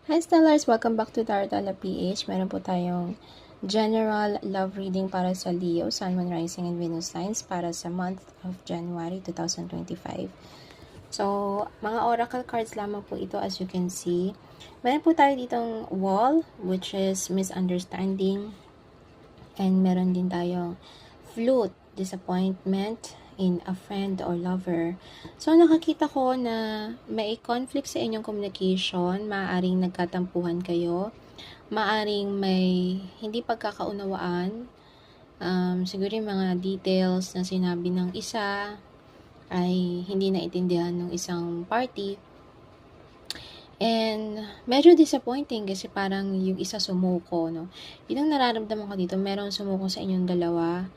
Hi Stellars! Welcome back to Tarotala PH. Meron po tayong general love reading para sa Leo, Sun, Moon, Rising, and Venus signs para sa month of January 2025. So, mga oracle cards lamang po ito as you can see. Meron po tayo ditong wall, which is misunderstanding. And meron din tayong flute, disappointment in a friend or lover. So, nakakita ko na may conflict sa inyong communication, maaaring nagkatampuhan kayo, maaaring may hindi pagkakaunawaan, siguro yung mga details na sinabi ng isa ay hindi naintindihan ng isang party. And medyo disappointing kasi parang yung isa sumuko, no? Yun ang nararamdaman ko dito, merong sumuko sa inyong dalawa.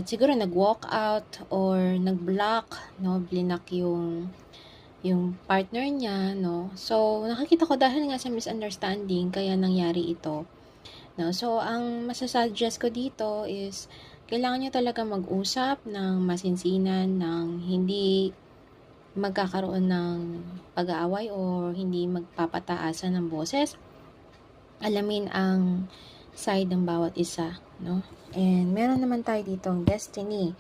Siguro nag-walk out or nag-block, no? Blinak yung partner niya, no? So, nakakita ko dahil nga sa misunderstanding, kaya nangyari ito. No? So, ang masasuggest ko dito is, kailangan nyo talaga mag-usap ng masinsinan, ng hindi magkakaroon ng pag-aaway o hindi magpapataasan ng boses. Alamin ang side ng bawat isa, no? And meron naman tayo ditong destiny.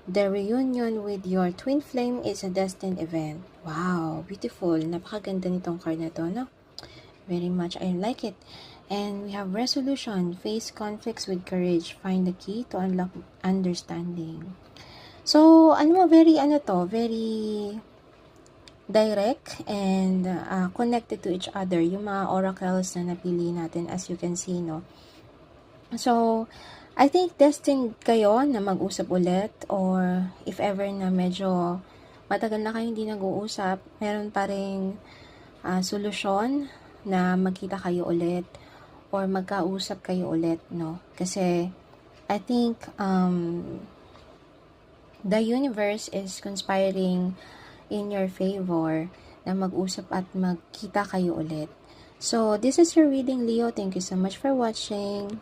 The reunion with your twin flame is a destined event. Wow, beautiful. Napakaganda nitong card na to, no? Very much, I like it. And we have resolution. Face conflicts with courage. Find the key to unlock understanding. So, very direct and connected to each other. Yung mga oracles na napili natin, as you can see, no? So, I think destined kayo na mag-usap ulit, or if ever na medyo matagal na kayo hindi nag-uusap, meron pa ring solusyon na magkita kayo ulit or magkausap kayo ulit, no? Kasi I think the universe is conspiring in your favor na mag-usap at magkita kayo ulit. So, this is your reading, Leo. Thank you so much for watching.